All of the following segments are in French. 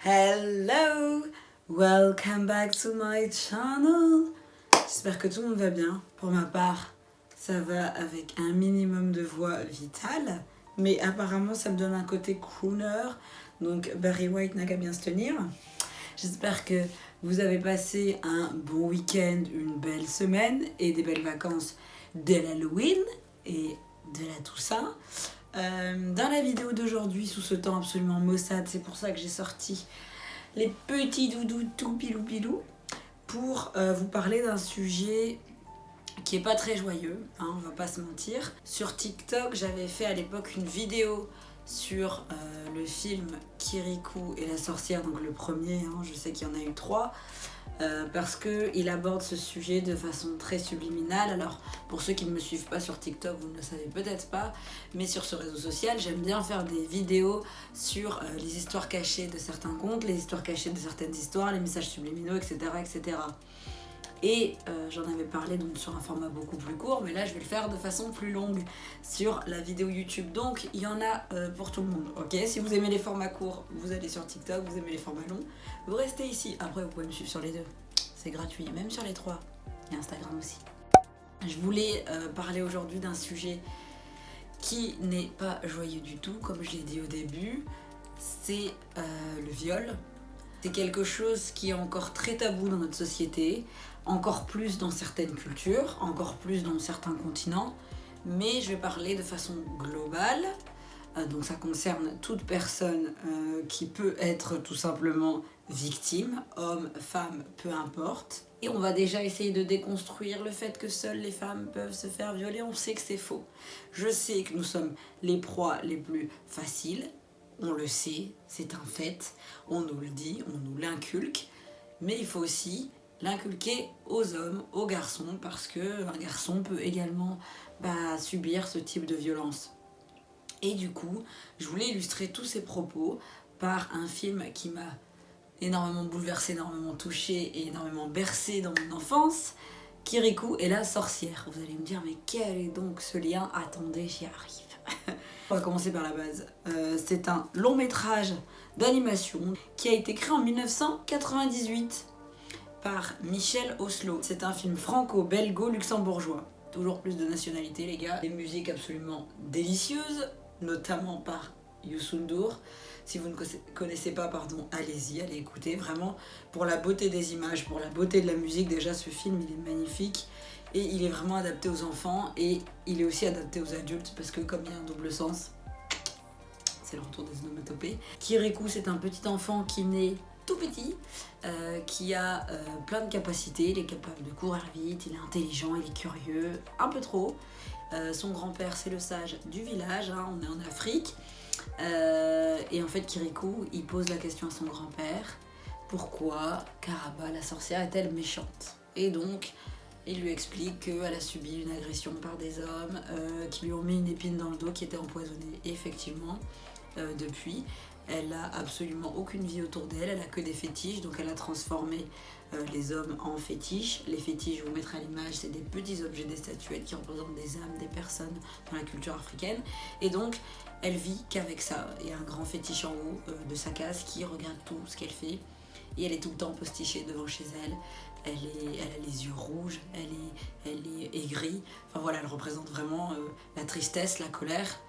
Hello, welcome back to my channel. J'espère que tout le monde va bien. Pour ma part, ça va avec un minimum de voix vitale, mais apparemment ça me donne un côté crooner, donc Barry White n'a qu'à bien se tenir. J'espère que vous avez passé un bon week-end, une belle semaine et des belles vacances de l'Halloween et de la Toussaint. Dans la vidéo d'aujourd'hui, sous ce temps absolument maussade, c'est pour ça que j'ai sorti les petits doudous tout pilou pilou pour vous parler d'un sujet qui est pas très joyeux, hein, on va pas se mentir. Sur TikTok, j'avais fait à l'époque une vidéo sur le film Kirikou et la sorcière, donc le premier, hein, je sais qu'il y en a eu 3. Parce qu'il aborde ce sujet de façon très subliminale. Alors, pour ceux qui ne me suivent pas sur TikTok, vous ne le savez peut-être pas, mais sur ce réseau social, j'aime bien faire des vidéos sur les histoires cachées de certains contes, les histoires cachées de certaines histoires, les messages subliminaux, etc. etc. Et j'en avais parlé donc sur un format beaucoup plus court, mais là je vais le faire de façon plus longue sur la vidéo YouTube. Donc il y en a pour tout le monde, ok? Si vous aimez les formats courts, vous allez sur TikTok, vous aimez les formats longs, vous restez ici. Après vous pouvez me suivre sur les deux, c'est gratuit, même sur les 3, et Instagram aussi. Je voulais parler aujourd'hui d'un sujet qui n'est pas joyeux du tout, comme je l'ai dit au début, c'est le viol. C'est quelque chose qui est encore très tabou dans notre société, encore plus dans certaines cultures, encore plus dans certains continents, mais je vais parler de façon globale, donc ça concerne toute personne qui peut être tout simplement victime, homme, femme, peu importe. Et on va déjà essayer de déconstruire le fait que seules les femmes peuvent se faire violer, on sait que c'est faux. Je sais que nous sommes les proies les plus faciles, on le sait, c'est un fait, on nous le dit, on nous l'inculque, mais il faut aussi l'inculquer aux hommes, aux garçons, parce qu'un garçon peut également subir ce type de violence. Et du coup, je voulais illustrer tous ces propos par un film qui m'a énormément bouleversée, énormément touchée et énormément bercée dans mon enfance, Kirikou et la sorcière. Vous allez me dire, mais quel est donc ce lien? Attendez, j'y arrive. On va commencer par la base. C'est un long métrage d'animation qui a été créé en 1998 par Michel Oslo. C'est un film franco-belgo-luxembourgeois. Toujours plus de nationalité les gars. Des musiques absolument délicieuses, notamment par Youssou N'Dour. Si vous ne connaissez pas, pardon, allez-y, allez écouter. Vraiment, pour la beauté des images, pour la beauté de la musique, déjà ce film il est magnifique. Et il est vraiment adapté aux enfants et il est aussi adapté aux adultes parce que comme il y a un double sens, c'est le retour des onomatopées. Kirikou, c'est un petit enfant qui naît tout petit, qui a plein de capacités, il est capable de courir vite, il est intelligent, il est curieux, un peu trop. Son grand-père, c'est le sage du village, hein, on est en Afrique. Et en fait, Kirikou, il pose la question à son grand-père, pourquoi Karaba, la sorcière, est-elle méchante? Et donc, il lui explique qu'elle a subi une agression par des hommes qui lui ont mis une épine dans le dos qui était empoisonnée. Et effectivement, depuis, elle n'a absolument aucune vie autour d'elle, elle a que des fétiches, donc elle a transformé les hommes en fétiches. Les fétiches, je vous mettrai à l'image, c'est des petits objets, des statuettes qui représentent des âmes, des personnes dans la culture africaine. Et donc, elle vit qu'avec ça. Il y a un grand fétiche en haut de sa case qui regarde tout ce qu'elle fait. Et elle est tout le temps postichée devant chez elle. Elle a les yeux rouges, elle est aigrie. Enfin voilà, elle représente vraiment la tristesse, la colère.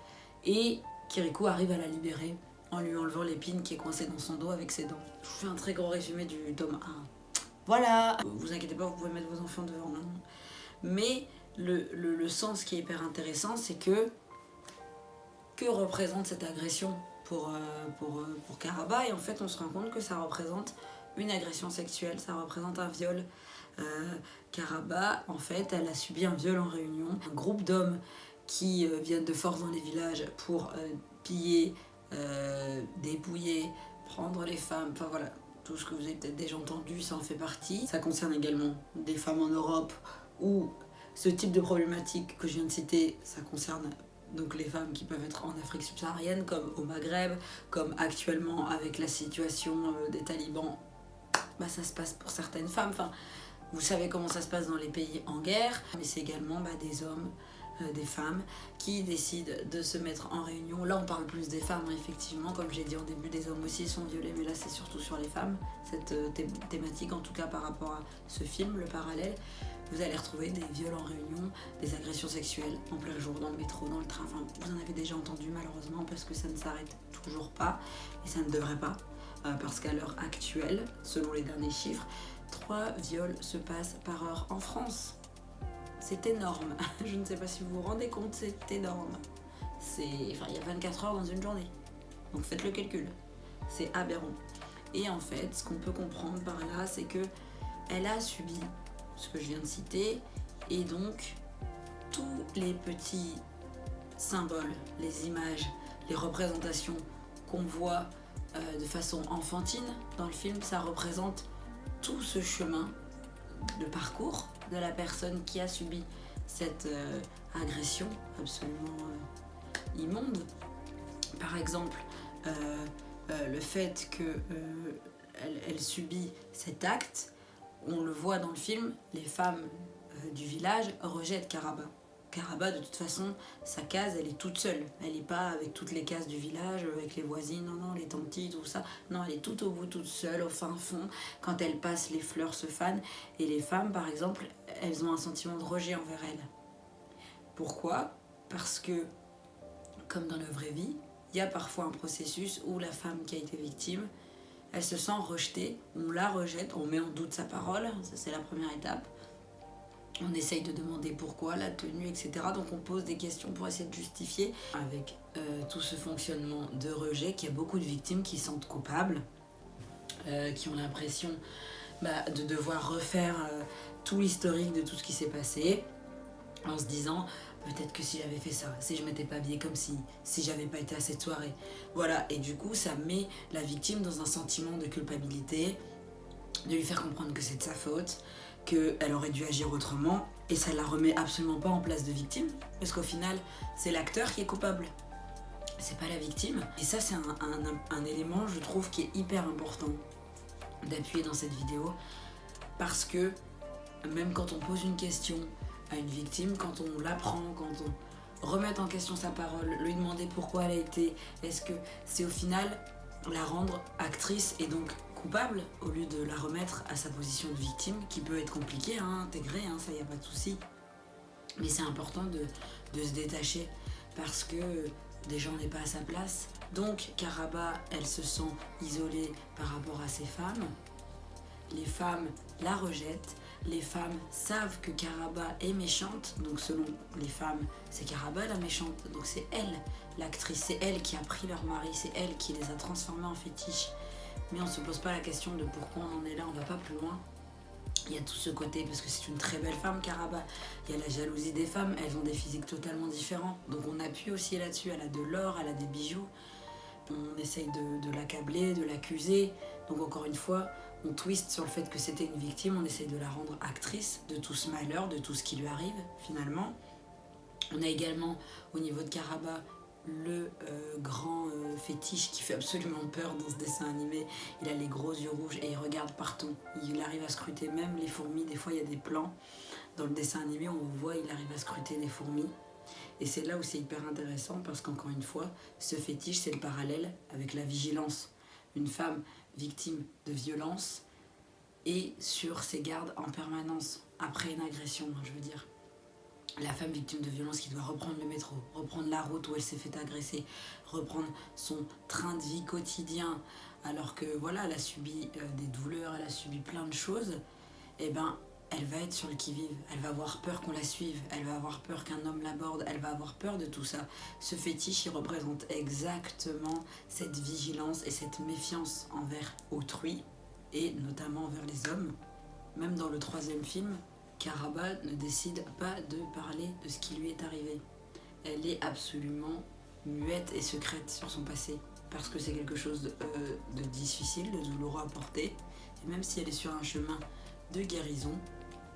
Et Kirikou arrive à la libérer en lui enlevant l'épine qui est coincée dans son dos avec ses dents. Je vous fais un très gros résumé du tome 1. Voilà, vous inquiétez pas, vous pouvez mettre vos enfants devant. Non. Mais le sens qui est hyper intéressant, c'est que représente cette agression pour Karaba? Et en fait, on se rend compte que ça représente une agression sexuelle, ça représente un viol. Karaba, en fait, elle a subi un viol en Réunion. Un groupe d'hommes qui viennent de force dans les villages pour piller, dépouiller, prendre les femmes, enfin voilà, tout ce que vous avez peut-être déjà entendu, ça en fait partie. Ça concerne également des femmes en Europe où ce type de problématique que je viens de citer, ça concerne donc les femmes qui peuvent être en Afrique subsaharienne, comme au Maghreb, comme actuellement avec la situation des talibans, ça se passe pour certaines femmes. Enfin, vous savez comment ça se passe dans les pays en guerre, mais c'est également des hommes des femmes qui décident de se mettre en réunion. Là on parle plus des femmes, effectivement, comme j'ai dit en début, des hommes aussi sont violés, mais là c'est surtout sur les femmes, cette thématique, en tout cas par rapport à ce film, le parallèle. Vous allez retrouver des viols en réunion, des agressions sexuelles en plein jour, dans le métro, dans le train. Enfin, vous en avez déjà entendu malheureusement, parce que ça ne s'arrête toujours pas, et ça ne devrait pas, parce qu'à l'heure actuelle, selon les derniers chiffres, 3 viols se passent par heure en France. C'est énorme. Je ne sais pas si vous vous rendez compte, c'est énorme. Il y a 24 heures dans une journée. Donc faites le calcul. C'est aberrant. Et en fait, ce qu'on peut comprendre par là, c'est que elle a subi ce que je viens de citer, et donc tous les petits symboles, les images, les représentations qu'on voit de façon enfantine dans le film, ça représente tout ce chemin de parcours de la personne qui a subi cette agression absolument immonde. Par exemple, le fait qu'elle subit cet acte, on le voit dans le film, les femmes du village rejettent Karaba. Karaba, de toute façon, sa case, elle est toute seule. Elle n'est pas avec toutes les cases du village, avec les voisines, non, les tantis, tout ça. Non, elle est tout au bout, toute seule, au fin fond. Quand elle passe, les fleurs se fanent. Et les femmes, par exemple, elles ont un sentiment de rejet envers elle. Pourquoi ? Parce que, comme dans la vraie vie, il y a parfois un processus où la femme qui a été victime, elle se sent rejetée, on la rejette, on met en doute sa parole, ça c'est la première étape. On essaye de demander pourquoi, la tenue, etc. Donc on pose des questions pour essayer de justifier. Avec tout ce fonctionnement de rejet, qu'il y a beaucoup de victimes qui se sentent coupables, qui ont l'impression de devoir refaire tout l'historique de tout ce qui s'est passé, en se disant peut-être que si j'avais fait ça, si je m'étais pas habillée comme si j'avais pas été à cette soirée. Voilà, et du coup ça met la victime dans un sentiment de culpabilité, de lui faire comprendre que c'est de sa faute, qu'elle aurait dû agir autrement, et ça la remet absolument pas en place de victime, parce qu'au final c'est l'acteur qui est coupable, c'est pas la victime. Et ça c'est un élément, je trouve, qui est hyper important d'appuyer dans cette vidéo, parce que même quand on pose une question à une victime, quand on l'apprend, quand on remet en question sa parole, lui demander pourquoi elle a été, est-ce que c'est au final la rendre actrice et donc coupable, au lieu de la remettre à sa position de victime, qui peut être compliquée à intégrer, ça y a pas de souci. Mais c'est important de se détacher, parce que déjà on n'est pas à sa place. Donc Karaba, elle se sent isolée par rapport à ces femmes. Les femmes la rejettent. Les femmes savent que Karaba est méchante, donc selon les femmes, c'est Karaba la méchante, donc c'est elle l'actrice, c'est elle qui a pris leur mari, c'est elle qui les a transformés en fétiches. Mais on se pose pas la question de pourquoi on en est là, on va pas plus loin. Il y a tout ce côté, parce que c'est une très belle femme, Karaba. Il y a la jalousie des femmes, elles ont des physiques totalement différents, donc on appuie aussi là-dessus. Elle a de l'or, elle a des bijoux, on essaye de l'accabler, de l'accuser, donc encore une fois, on twiste sur le fait que c'était une victime, on essaie de la rendre actrice de tout ce malheur, de tout ce qui lui arrive finalement. On a également au niveau de Karaba le grand fétiche qui fait absolument peur dans ce dessin animé. Il a les gros yeux rouges et il regarde partout. Il arrive à scruter même les fourmis. Des fois il y a des plans dans le dessin animé, on voit, il arrive à scruter les fourmis. Et c'est là où c'est hyper intéressant, parce qu'encore une fois, ce fétiche, c'est le parallèle avec la vigilance. Une femme victime de violence et sur ses gardes en permanence après une agression, je veux dire. La femme victime de violence qui doit reprendre le métro, reprendre la route où elle s'est fait agresser, reprendre son train de vie quotidien, alors que voilà, elle a subi des douleurs, elle a subi plein de choses, et elle va être sur le qui-vive, elle va avoir peur qu'on la suive, elle va avoir peur qu'un homme l'aborde, elle va avoir peur de tout ça. Ce fétiche, il représente exactement cette vigilance et cette méfiance envers autrui, et notamment envers les hommes. Même dans le 3e film, Karaba ne décide pas de parler de ce qui lui est arrivé. Elle est absolument muette et secrète sur son passé, parce que c'est quelque chose de difficile, de douloureux à porter, et même si elle est sur un chemin de guérison,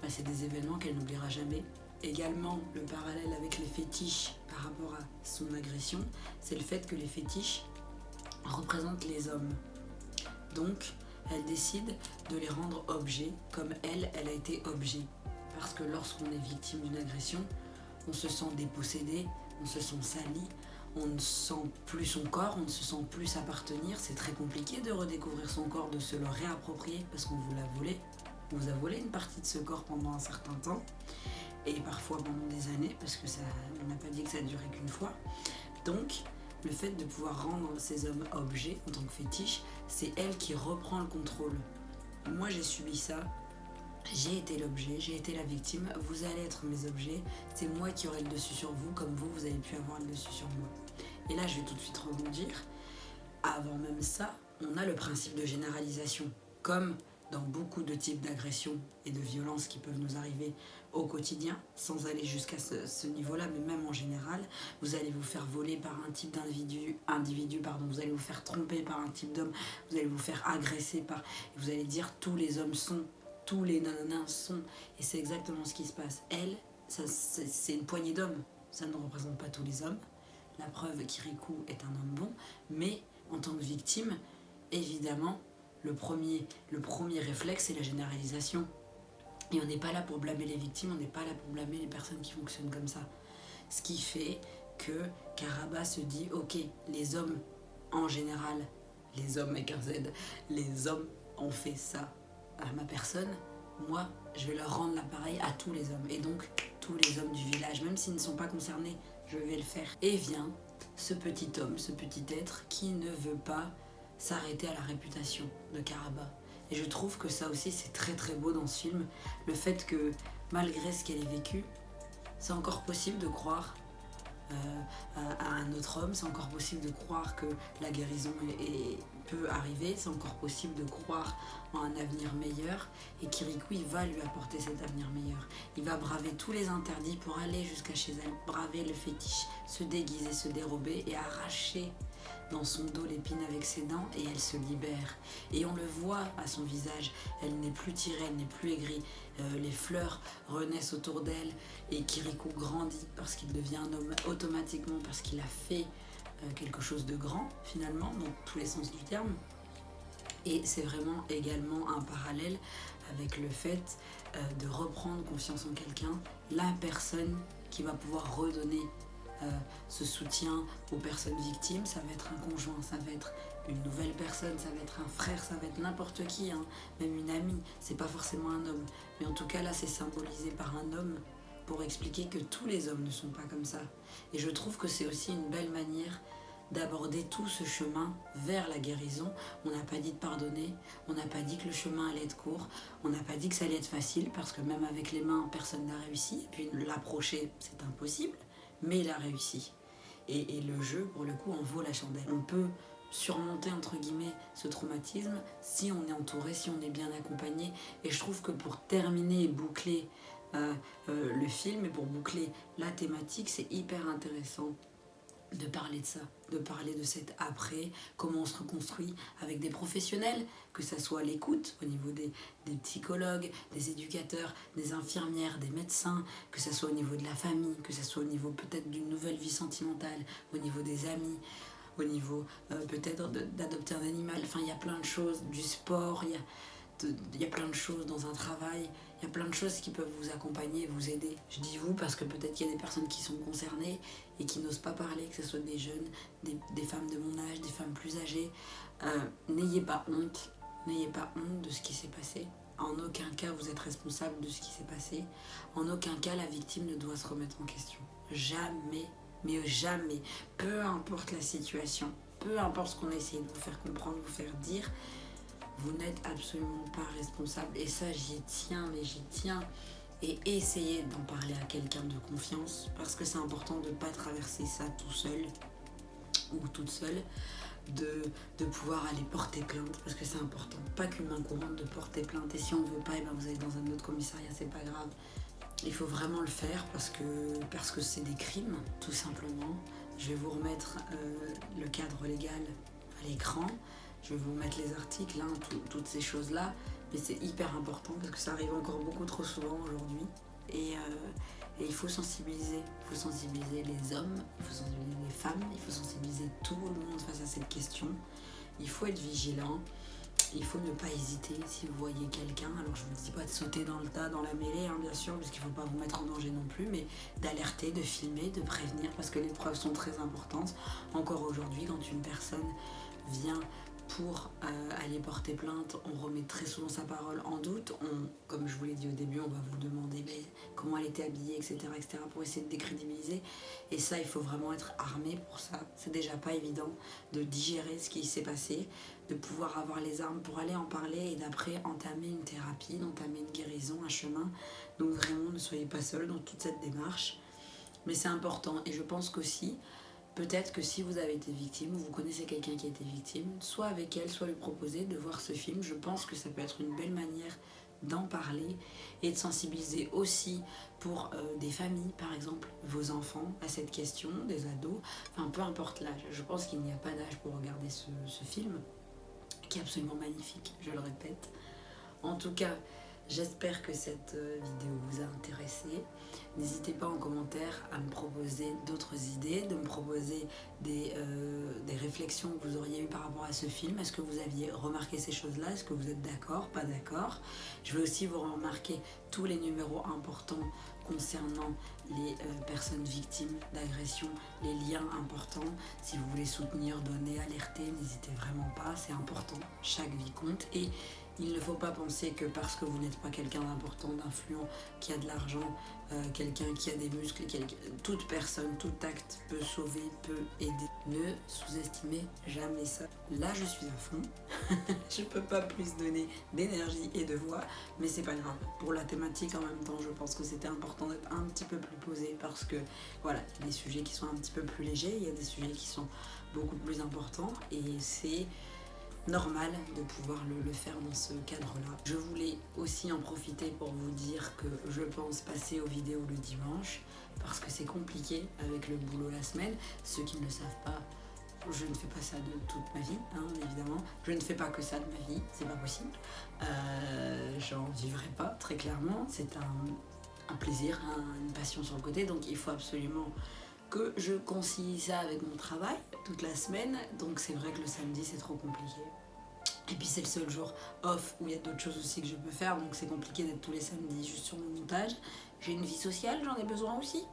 c'est des événements qu'elle n'oubliera jamais. Également, le parallèle avec les fétiches par rapport à son agression, c'est le fait que les fétiches représentent les hommes. Donc, elle décide de les rendre objets, comme elle a été objet. Parce que lorsqu'on est victime d'une agression, on se sent dépossédé, on se sent sali, on ne sent plus son corps, on ne se sent plus s'appartenir. C'est très compliqué de redécouvrir son corps, de se le réapproprier parce qu'on vous l'a volé. On vous a volé une partie de ce corps pendant un certain temps et parfois pendant des années parce que ça, on n'a pas dit que ça durait qu'une fois. Donc, le fait de pouvoir rendre ces hommes objets en tant que fétiche, c'est elle qui reprend le contrôle. Moi, j'ai subi ça. J'ai été l'objet, j'ai été la victime, vous allez être mes objets, c'est moi qui aurai le dessus sur vous, comme vous avez pu avoir le dessus sur moi. Et là, je vais tout de suite rebondir. Avant même ça, on a le principe de généralisation. Comme dans beaucoup de types d'agressions et de violences qui peuvent nous arriver au quotidien, sans aller jusqu'à ce niveau-là, mais même en général, vous allez vous faire voler par un type d'individu, vous allez vous faire tromper par un type d'homme, vous allez vous faire agresser par... Et vous allez dire tous les hommes sont... Tous les nananas sont, et c'est exactement ce qui se passe. Elle, c'est une poignée d'hommes, ça ne représente pas tous les hommes. La preuve, Kirikou est un homme bon, mais en tant que victime, évidemment, le premier réflexe, c'est la généralisation. Et on n'est pas là pour blâmer les victimes, on n'est pas là pour blâmer les personnes qui fonctionnent comme ça. Ce qui fait que Karaba se dit, ok, les hommes en général, les hommes avec un Z, les hommes ont fait ça à ma personne, moi, je vais leur rendre l'appareil à tous les hommes. Et donc, tous les hommes du village, même s'ils ne sont pas concernés, je vais le faire. Et vient ce petit homme, ce petit être qui ne veut pas s'arrêter à la réputation de Karaba. Et je trouve que ça aussi, c'est très très beau dans ce film. Le fait que, malgré ce qu'elle ait vécu, c'est encore possible de croire à un autre homme, c'est encore possible de croire que la guérison peut arriver, c'est encore possible de croire en un avenir meilleur, et Kirikou, il va lui apporter cet avenir meilleur. Il va braver tous les interdits pour aller jusqu'à chez elle, braver le fétiche, se déguiser, se dérober et arracher dans son dos l'épine avec ses dents, et elle se libère. Et on le voit à son visage, elle n'est plus tirée, elle n'est plus aigrie, les fleurs renaissent autour d'elle, et Kirikou grandit parce qu'il devient un homme automatiquement, parce qu'il a fait quelque chose de grand finalement, dans tous les sens du terme. Et c'est vraiment également un parallèle avec le fait de reprendre confiance en quelqu'un, la personne qui va pouvoir redonner ce soutien aux personnes victimes. Ça va être un conjoint, ça va être une nouvelle personne, ça va être un frère, ça va être n'importe qui, hein, même une amie, c'est pas forcément un homme. Mais en tout cas là, c'est symbolisé par un homme pour expliquer que tous les hommes ne sont pas comme ça. Et je trouve que c'est aussi une belle manière d'aborder tout ce chemin vers la guérison. On n'a pas dit de pardonner, on n'a pas dit que le chemin allait être court, on n'a pas dit que ça allait être facile, parce que même avec les mains, personne n'a réussi, et puis l'approcher, c'est impossible, mais il a réussi. Et le jeu, pour le coup, en vaut la chandelle. On peut surmonter, entre guillemets, ce traumatisme si on est entouré, si on est bien accompagné. Et je trouve que pour terminer et boucler le film, et pour boucler la thématique, c'est hyper intéressant de parler de ça, de parler de cet après, comment on se reconstruit avec des professionnels, que ça soit l'écoute au niveau des psychologues, des éducateurs, des infirmières, des médecins, que ça soit au niveau de la famille, que ça soit au niveau peut-être d'une nouvelle vie sentimentale, au niveau des amis, au niveau peut-être d'adopter un animal. Enfin, il y a plein de choses, du sport, il y a plein de choses dans un travail, il y a plein de choses qui peuvent vous accompagner et vous aider. Je dis vous parce que peut-être qu'il y a des personnes qui sont concernées et qui n'osent pas parler, que ce soit des jeunes, des femmes de mon âge, des femmes plus âgées. N'ayez pas honte de ce qui s'est passé. En aucun cas vous êtes responsable de ce qui s'est passé. En aucun cas la victime ne doit se remettre en question. Jamais, mais jamais, peu importe la situation, peu importe ce qu'on a essayé de vous faire comprendre, vous faire dire, vous n'êtes absolument pas responsable. Et ça, j'y tiens, mais j'y tiens. Et essayez d'en parler à quelqu'un de confiance, parce que c'est important de ne pas traverser ça tout seul ou toute seule, de pouvoir aller porter plainte, parce que c'est important. Pas qu'une main courante, de porter plainte. Et si on ne veut pas, et ben vous allez dans un autre commissariat, c'est pas grave. Il faut vraiment le faire parce que c'est des crimes, tout simplement. Je vais vous remettre le cadre légal à l'écran. Je vais vous mettre les articles, hein, toutes ces choses-là. Mais c'est hyper important parce que ça arrive encore beaucoup trop souvent aujourd'hui. Et il faut sensibiliser. Il faut sensibiliser les hommes, il faut sensibiliser les femmes, il faut sensibiliser tout le monde face à cette question. Il faut être vigilant. il faut ne pas hésiter si vous voyez quelqu'un. Alors je ne vous dis pas de sauter dans le tas, dans la mêlée, hein, bien sûr, parce qu'il ne faut pas vous mettre en danger non plus, mais d'alerter, de filmer, de prévenir, parce que les preuves sont très importantes. Encore aujourd'hui, quand une personne vient pour aller porter plainte, on remet très souvent sa parole en doute. Comme je vous l'ai dit au début, on va vous demander mais, comment elle était habillée, etc., pour essayer de décrédibiliser. Et ça, il faut vraiment être armé pour ça. C'est déjà pas évident de digérer ce qui s'est passé, de pouvoir avoir les armes pour aller en parler et d'après entamer une thérapie, d'entamer une guérison, un chemin. Donc vraiment, ne soyez pas seul dans toute cette démarche. Mais c'est important et je pense qu'aussi, peut-être que si vous avez été victime ou vous connaissez quelqu'un qui a été victime, soit avec elle, soit lui proposer de voir ce film. Je pense que ça peut être une belle manière d'en parler et de sensibiliser aussi pour des familles, par exemple, vos enfants à cette question, des ados, enfin peu importe l'âge. Je pense qu'il n'y a pas d'âge pour regarder ce film, qui est absolument magnifique, je le répète. En tout cas, j'espère que cette vidéo vous a intéressé. N'hésitez pas en commentaire à me proposer d'autres idées, de me proposer des réflexions que vous auriez eues par rapport à ce film. Est-ce que vous aviez remarqué ces choses-là? Est-ce que vous êtes d'accord, pas d'accord? Je vais aussi vous remarquer tous les numéros importants concernant les personnes victimes d'agression, les liens importants. Si vous voulez soutenir, donner, alerter, n'hésitez vraiment pas, c'est important. Chaque vie compte et il ne faut pas penser que parce que vous n'êtes pas quelqu'un d'important, d'influent, qui a de l'argent, quelqu'un qui a des muscles, toute personne, tout acte peut sauver, peut aider. Ne sous-estimez jamais ça. Là, je suis à fond. Je peux pas plus donner d'énergie et de voix, mais c'est pas grave. Pour la thématique, en même temps, je pense que c'était important d'être un petit peu plus posé parce que, voilà, il y a des sujets qui sont un petit peu plus légers, il y a des sujets qui sont beaucoup plus importants et c'est normal de pouvoir le faire dans ce cadre-là. Je voulais aussi en profiter pour vous dire que je pense passer aux vidéos le dimanche parce que c'est compliqué avec le boulot la semaine. Ceux qui ne le savent pas, je ne fais pas ça de toute ma vie, hein, évidemment. Je ne fais pas que ça de ma vie, c'est pas possible. J'en vivrai pas, très clairement. C'est un plaisir, une passion sur le côté, donc il faut absolument que je concilie ça avec mon travail toute la semaine, donc c'est vrai que le samedi c'est trop compliqué. Et puis c'est le seul jour off où il y a d'autres choses aussi que je peux faire, donc c'est compliqué d'être tous les samedis juste sur mon montage. J'ai une vie sociale, j'en ai besoin aussi.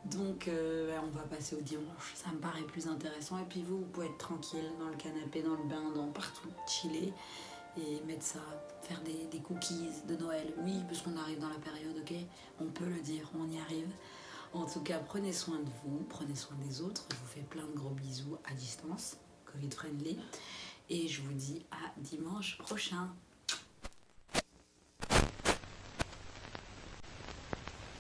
Donc on va passer au dimanche, ça me paraît plus intéressant. Et puis vous pouvez être tranquille dans le canapé, dans le bain, dans partout, chiller et mettre ça, faire des cookies de Noël. Oui, parce qu'on arrive dans la période, ok, on peut le dire, on y arrive. En tout cas, prenez soin de vous, prenez soin des autres. Je vous fais plein de gros bisous à distance, Covid friendly. Et je vous dis à dimanche prochain.